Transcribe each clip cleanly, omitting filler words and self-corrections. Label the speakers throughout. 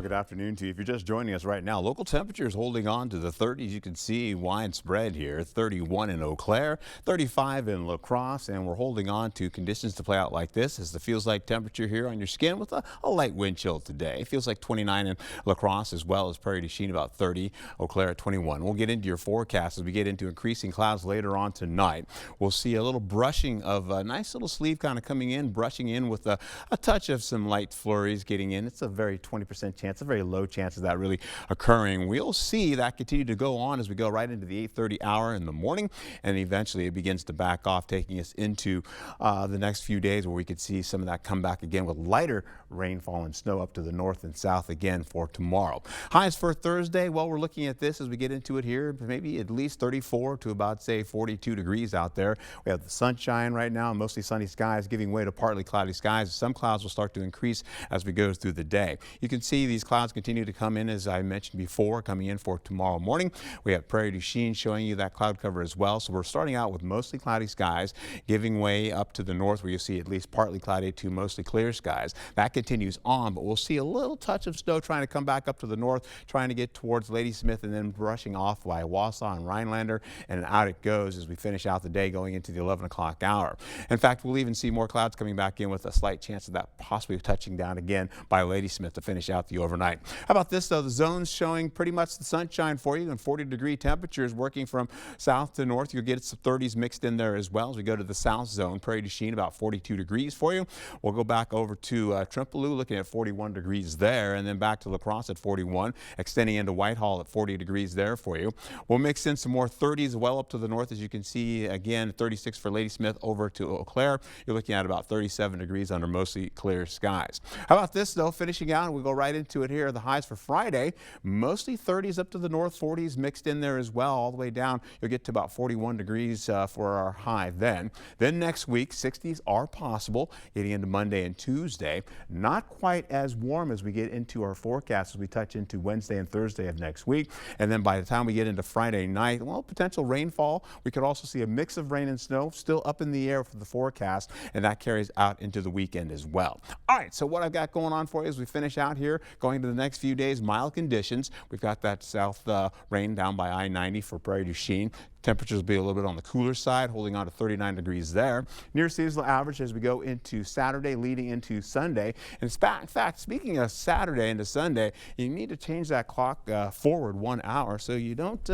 Speaker 1: good afternoon to you. If you're just joining us right now, local temperatures holding on to the 30s. You can see widespread here. 31 in Eau Claire, 35 in La Crosse, and we're holding on to conditions to play out like this as the feels like temperature here on your skin with a light wind chill today. It feels like 29 in La Crosse as well as Prairie du Chien, about 30. Eau Claire at 21. We'll get into your forecast as we get into increasing clouds later on tonight. We'll see a little brushing of a nice little sleeve kind of coming in, brushing in with a touch of some light flurries getting in. It's a very 20% chance, a very low chance of that really occurring. We'll see that continue to go on as we go right into the 8:30 hour in the morning, and eventually it begins to back off, taking us into the next few days where we could see some of that come back again with lighter rainfall and snow up to the north and south again for tomorrow. Highs for Thursday, well, we're looking at this as we get into it here, maybe at least 34 to about, say, 42 degrees out there. We have the sunshine right now, mostly sunny skies giving way to partly cloudy skies. Some clouds will start to increase as we go through the day. You can see these clouds continue to come in, as I mentioned before, coming in for tomorrow morning. We have Prairie du Chien showing you that cloud cover as well. So we're starting out with mostly cloudy skies, giving way up to the north where you see at least partly cloudy to mostly clear skies. That continues on, but we'll see a little touch of snow trying to come back up to the north, trying to get towards Ladysmith and then brushing off by Wausau and Rhinelander, and out it goes as we finish out the day going into the 11 o'clock hour. In fact, we'll even see more clouds coming back in with a slight chance of that possibly touching down again by Ladysmith to finish out the overnight. How about this though? The zones showing pretty much the sunshine for you and 40-degree temperatures working from south to north. You'll get some 30s mixed in there as well as we go to the south zone. Prairie du Chien about 42 degrees for you. We'll go back over to Trimpaloo looking at 41 degrees there, and then back to La Crosse at 41, extending into Whitehall at 40 degrees there for you. We'll mix in some more 30s well up to the north as you can see, again 36 for Ladysmith over to Eau Claire. You're looking at about 37 degrees under mostly clear skies. How about this though? Finishing out, and we'll go right into it here. The highs for Friday, mostly 30s up to the north, 40s mixed in there as well. All the way down, you'll get to about 41 degrees for our high then. Then next week, 60s are possible getting into Monday and Tuesday. Not quite as warm as we get into our forecast as we touch into Wednesday and Thursday of next week. And then by the time we get into Friday night, well, potential rainfall. We could also see a mix of rain and snow still up in the air for the forecast, and that carries out into the weekend as well. All right, so what I've got going on for you as we finish out here, going to the next few days, mild conditions. We've got that south rain down by I-90 for Prairie du Chien. Temperatures will be a little bit on the cooler side, holding on to 39 degrees there. Near seasonal average as we go into Saturday, leading into Sunday. And in fact, speaking of Saturday into Sunday, you need to change that clock forward 1 hour so you don't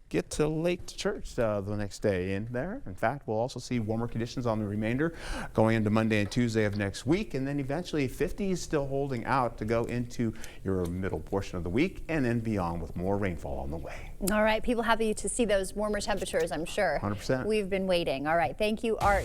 Speaker 1: get to late to church the next day in there. In fact, we'll also see warmer conditions on the remainder going into Monday and Tuesday of next week. And then eventually 50s still holding out to go into your middle portion of the week and then beyond with more rainfall on the way.
Speaker 2: All right, people happy to see those warmer temperatures, I'm sure.
Speaker 1: 100%.
Speaker 2: We've been waiting. All right, thank you, Art.